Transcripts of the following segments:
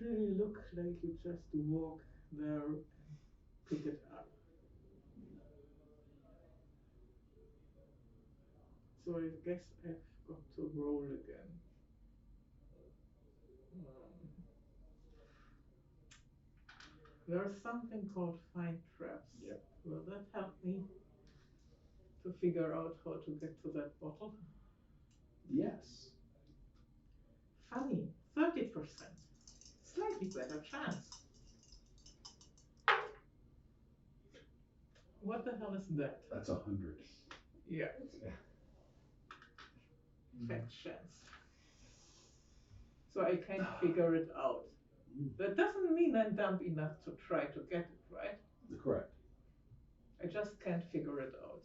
really look like you just walk there and pick it up. So I guess I've got to roll again. There's something called find traps. Yep. Will that help me to figure out how to get to that bottle? Yes. Funny, 30%. Slightly better chance. What the hell is that? That's 100. Yeah. Fat chance. So I can't figure it out. That doesn't mean I'm dumb enough to try to get it, right? Correct. I just can't figure it out.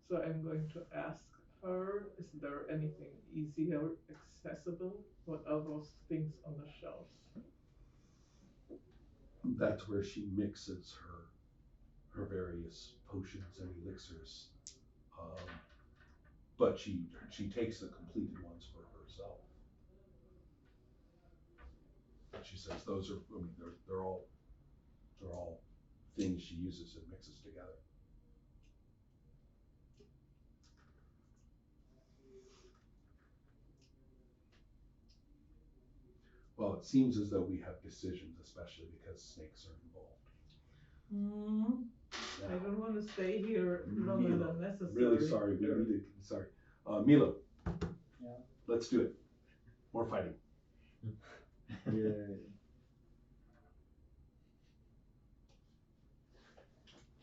So I'm going to ask her, is there anything easier accessible? What are those things on the shelves? That's where she mixes her various potions and elixirs. But she takes the completed ones for herself. She says those are, I mean, they're all things she uses and mixes together. Well, it seems as though we have decisions, especially because snakes are involved. I don't want to stay here longer Milo, than necessary. Really sorry. We need to. Sorry, Milo. Yeah. Let's do it. More fighting. Yeah.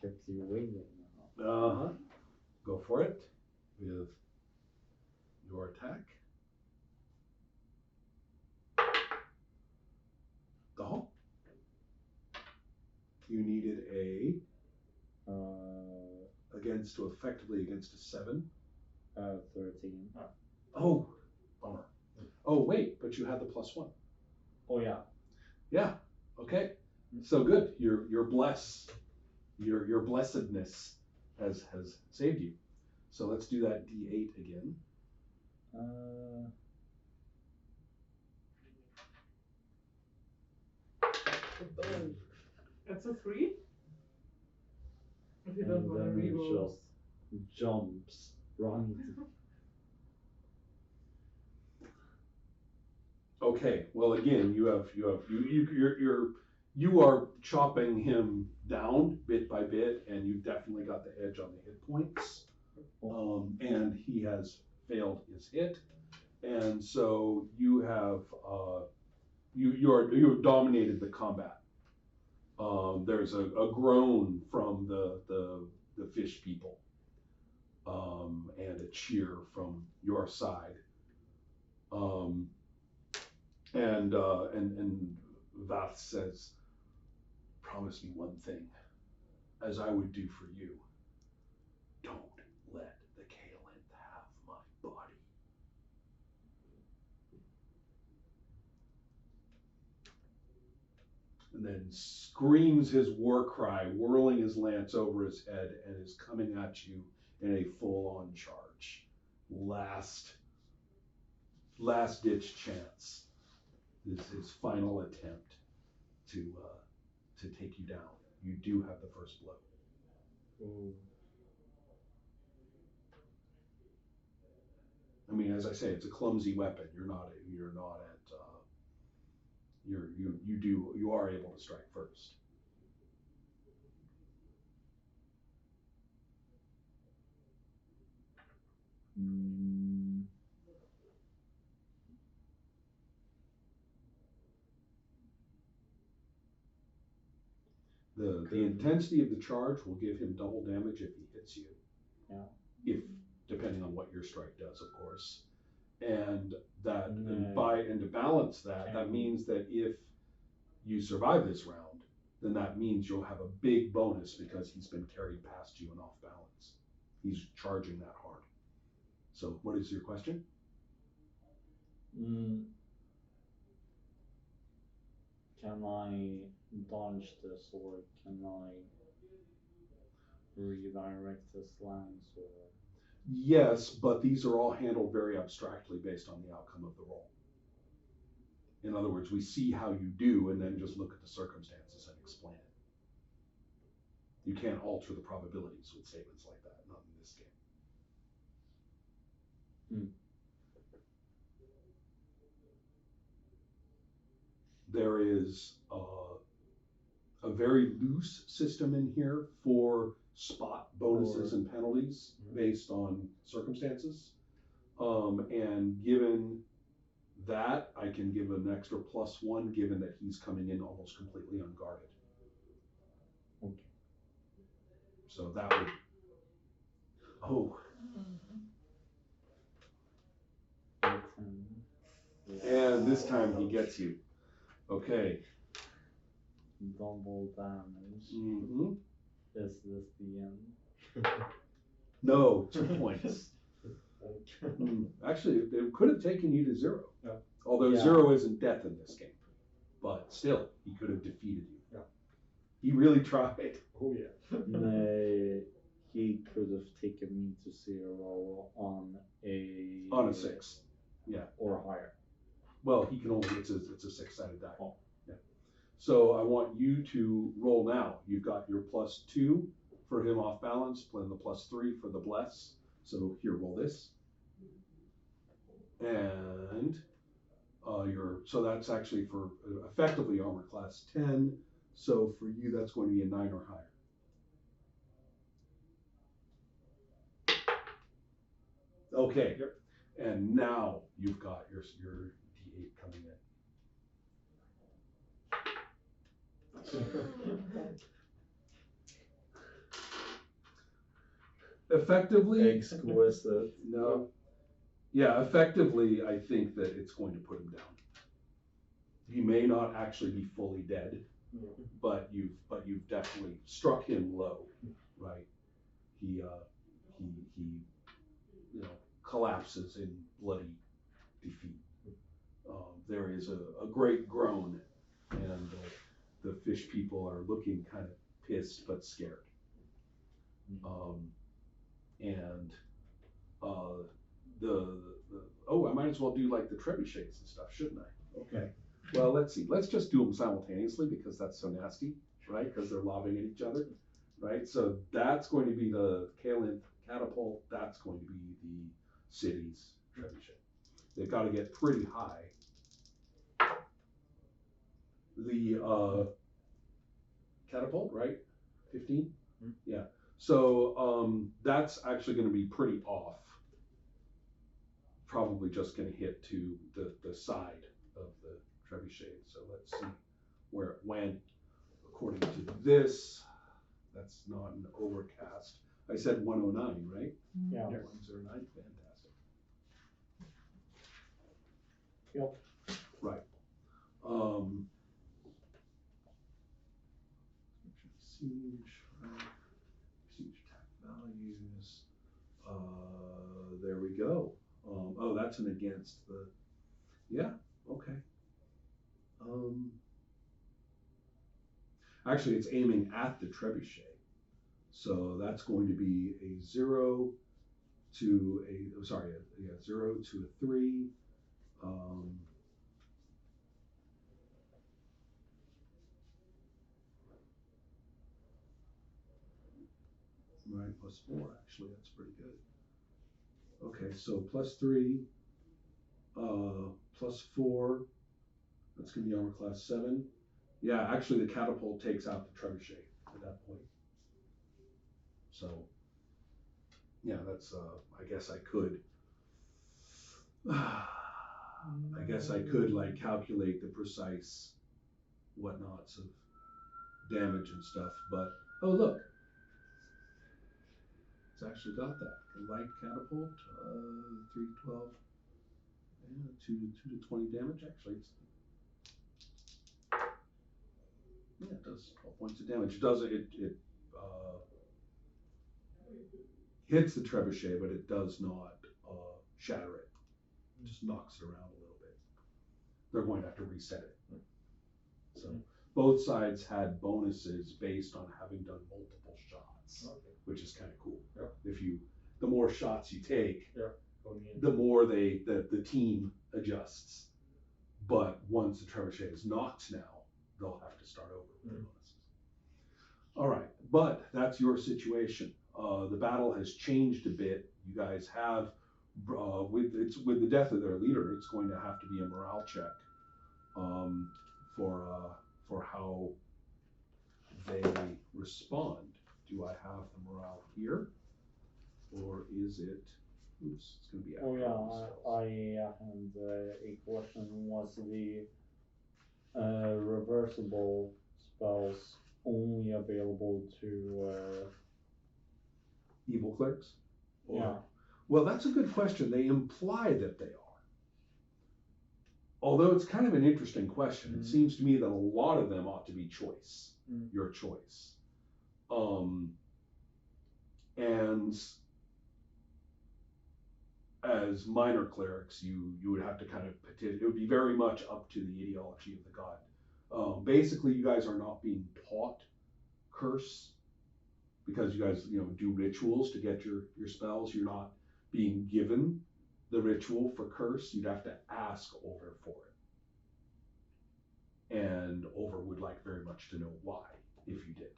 Kept you waiting now. Go for it with your attack. Oh. You needed a against a 7. 13. Oh, bummer. Oh wait, but you had the +1. Oh yeah. Yeah. Okay. So good. Your blessedness has saved you. So let's do that D8 again. That's a 3? If you don't want to reroll. Just jumps, runs. Okay. Well, again, you are chopping him down bit by bit, and you've definitely got the edge on the hit points. And he has failed his hit, and so you have you have dominated the combat. There's a groan from the fish people, and a cheer from your side. And Vath says, "Promise me one thing, as I would do for you. Don't let the Kalenth have my body." And then screams his war cry, whirling his lance over his head, and is coming at you in a full-on charge. Last ditch chance. This is his final attempt to take you down. You do have the first blow. Ooh. I mean, as I say, it's a clumsy weapon. You are able to strike first. The intensity of the charge will give him double damage if he hits you. Yeah. If depending on what your strike does, of course. And to balance that, that means that if you survive this round, then that means you'll have a big bonus because he's been carried past you and off balance. He's charging that hard. So what is your question? Can I dodge the sword? Can I redirect this lance or? Yes, but these are all handled very abstractly based on the outcome of the roll. In other words, we see how you do and then just look at the circumstances and explain it. You can't alter the probabilities with statements like that, not in this game. There is a very loose system in here for spot bonuses and penalties based on circumstances. And given that, I can give an extra +1 given that he's coming in almost completely unguarded. Okay. So that would, oh, and this time he gets you. Okay. Double damage. Mm-hmm. Is this the end? No, 2 points. Actually, it could have taken you to 0. Yeah. Although 0 isn't death in this game. But still, he could have defeated you. Yeah. He really tried. Oh yeah. Nay, he could have taken me to 0 on a 6. Yeah. or higher. Well, he can only, it's a 6-sided die. Oh. Yeah. So I want you to roll now. You've got your +2 for him off balance, and the +3 for the bless. So here, roll this. And so that's actually for effectively armor class 10. So for you, that's going to be a 9 or higher. Okay. Yep. And now you've got your D8 coming in. Effectively, Exquisite. no. Yeah, effectively, I think that it's going to put him down. He may not actually be fully dead, but you've definitely struck him low, right? He collapses in bloody defeat. There is a great groan, and the fish people are looking kind of pissed but scared. I might as well do like the trebuchets and stuff, shouldn't I? Okay. Well, let's see. Let's just do them simultaneously because that's so nasty, right? Because they're lobbing at each other, right? So that's going to be the Kalinth catapult. That's going to be the city's trebuchet. They've got to get pretty high. The catapult, right? 15? Mm-hmm. Yeah. So that's actually going to be pretty off. Probably just going to hit to the side of the trebuchet. So let's see where it went. According to this, that's not an overcast. I said 109, right? Yeah. 109, fantastic. Yep. Right. Siege attack values. There we go. Oh, that's an against the. Yeah. Okay. Actually, it's aiming at the trebuchet, so that's going to be a 0 to a 0 to a 3. Right, +4, actually, that's pretty good. Okay, so +3, +4, that's gonna be armor class 7. Yeah, actually the catapult takes out the trebuchet at that point. So, yeah, that's, I guess I could like calculate the precise whatnots of damage and stuff, but, oh look. It's actually got that. Light catapult, 3 to 12, and 2 to 20 damage. Actually, it does 12 points of damage. It does it hits the trebuchet, but it does not shatter it. It just knocks it around a little bit. They're going to have to reset it. So both sides had bonuses based on having done multiple shots. Okay. Which is kind of cool. Yep. the more shots you take, Going in. the more the team adjusts. But once the trebuchet is knocked now, they'll have to start over with the bonuses. All right, but that's your situation. The battle has changed a bit. You guys have, with the death of their leader, it's going to have to be a morale check for how they respond. Do I have the morale here, or is it? Oops, it's going to be. Oh yeah, I had a question. Was the reversible spells only available to Evil clerics? Or, yeah. Well, that's a good question. They imply that they are. Although it's kind of an interesting question. It seems to me that a lot of them ought to be choice. Your choice. And as minor clerics, you would have to kind of petition. It would be very much up to the ideology of the god. Basically, you guys are not being taught curse because you guys do rituals to get your spells. You're not being given the ritual for curse. You'd have to ask over for it, and over would like very much to know why if you did.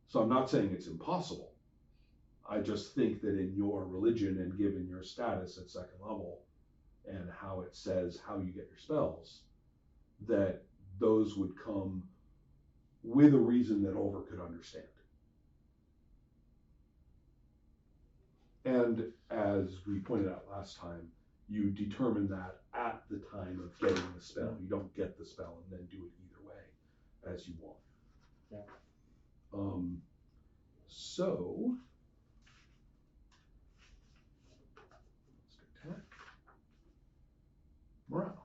So I'm not saying it's impossible. I just think that in your religion and given your status at second level and how it says how you get your spells, that those would come with a reason that over could understand. And as we pointed out last time, you determine that at the time of getting the spell. You don't get the spell and then do it either way as you want. Yeah. So let's go attack. Morale.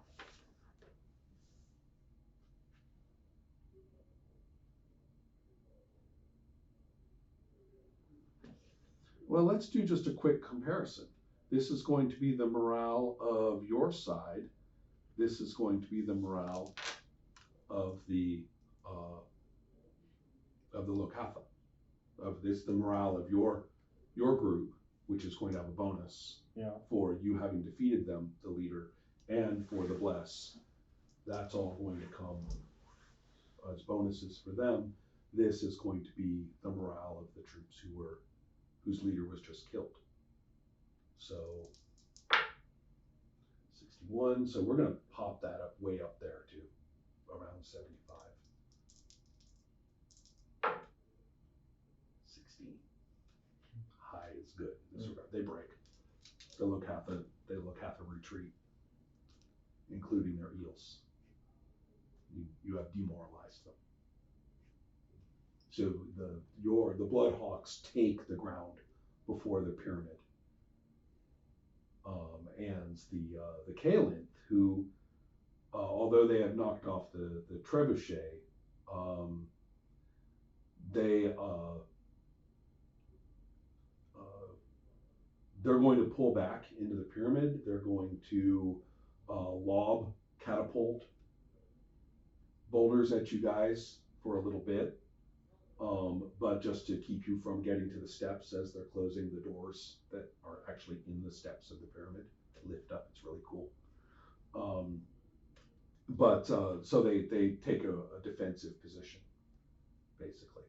Well, let's do just a quick comparison. This is going to be the morale of your side. This is going to be the morale of the Lokatha. The morale of your group, which is going to have a bonus for you having defeated them, the leader, and for the bless. That's all going to come as bonuses for them. This is going to be the morale of the troops whose leader was just killed. So 61. So we're going to pop that up way up there to around 75. 60. High is good. They break. They Lokatha retreat, including their eels. You have demoralized them. So the Bloodhawks take the ground before the pyramid. And the Kalinth, who, although they have knocked off the trebuchet, they're going to pull back into the pyramid. They're going to lob catapult boulders at you guys for a little bit. But just to keep you from getting to the steps as they're closing the doors that are actually in the steps of the pyramid. Lift up, it's really cool. So they take a defensive position, basically.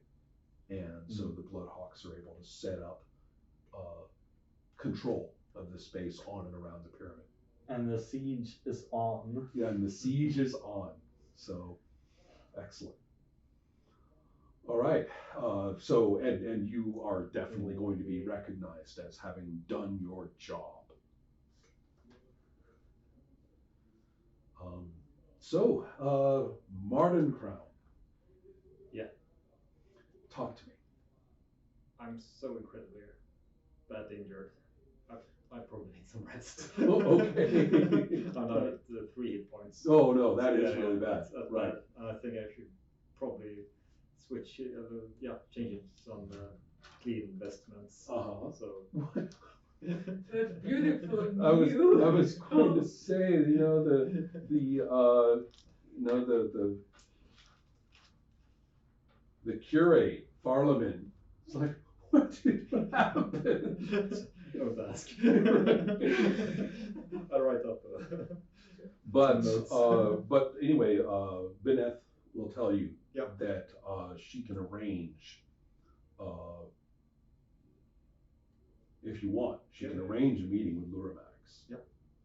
And so the Bloodhawks are able to set up control of the space on and around the pyramid. And the siege is on. Yeah, and the siege is on. So, excellent. All right, so and you are definitely going to be recognized as having done your job. Martin Crown. Yeah. Talk to me. I'm so incredibly badly injured. I probably need some rest. Oh, okay. I'm not at 3 hit points. Oh no, that is really bad. That's right. Bad. I think I should probably switch, changing some clean vestments. So. That's beautiful. I was going to say, the curate, Farlaman. It's like, What did happen? Don't ask. I'll write up. But Notes. but anyway, Benneth will tell you Yep. that she can arrange, if you want, she can arrange a meeting with Luramax. Yep.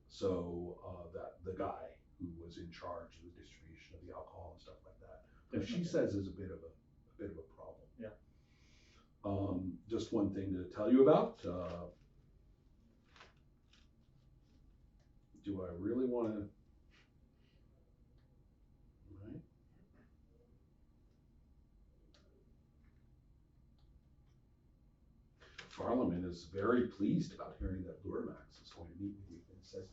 So that the guy who was in charge of the distribution of the alcohol and stuff like that, who she says is a bit of a problem. Yeah. Just one thing to tell you about. Do I really want to? Right. Farlaman is very pleased about hearing that Luramax is going to meet with you, and says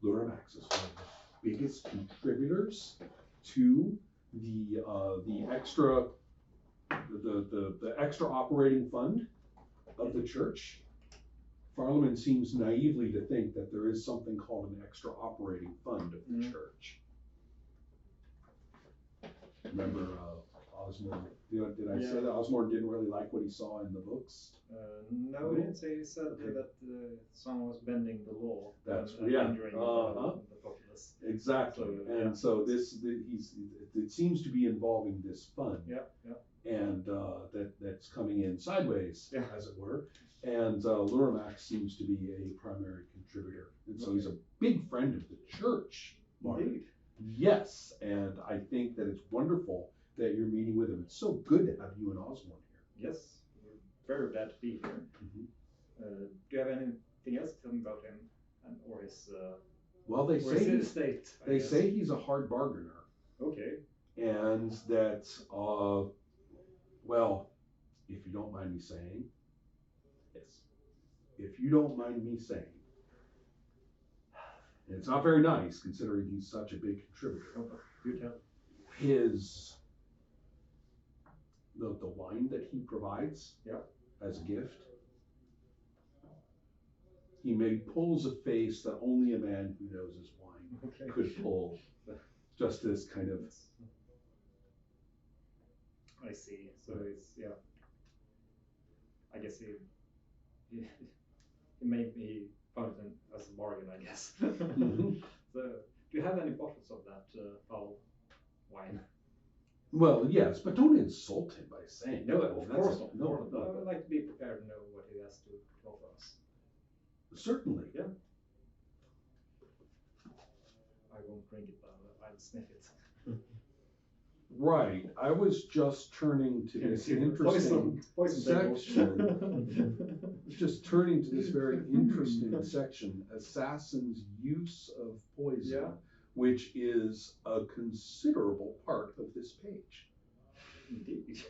Luramax is one of the biggest contributors to the extra the extra operating fund of the church. Farlaman seems naively to think that there is something called an extra operating fund of the church. Remember Osborne? Did I say that Osborne didn't really like what he saw in the books? No, he didn't say. He said that someone was bending the law. That's and injuring the populace. Exactly. So, and so it seems to be involving this fund. Yeah. And that's coming in sideways, Yeah. as it were. And Luramax seems to be a primary contributor. And so he's a big friend of the church, Mark. Indeed. Yes, and I think that it's wonderful that you're meeting with him. It's so good to have you and Osborne here. Yes, we're very glad to be here. Mhm. Do you have anything else to tell me about him or his? Well, they or his say estate? I they guess. say he's a hard bargainer, Okay. and that well, if you don't mind me saying, yes, if you don't mind me saying, and it's not very nice considering he's such a big contributor. You tell. The wine that he provides as a gift, he pulls a face that only a man who knows his wine could pull. Just this kind of. I see. So it's I guess he maybe found it as a bargain. I guess. Mhm. So, do you have any bottles of that foul wine? Well, yes, but don't insult him by saying No, that. of That's course a- not. No, I would like to be prepared to know what he has to offer us. certainly. Yeah. I won't drink it, but I'll sniff it. Right. I was just turning to this interesting poison section. Just turning to this very interesting section, Assassin's Use of Poison, which is a considerable part of this page. Indeed.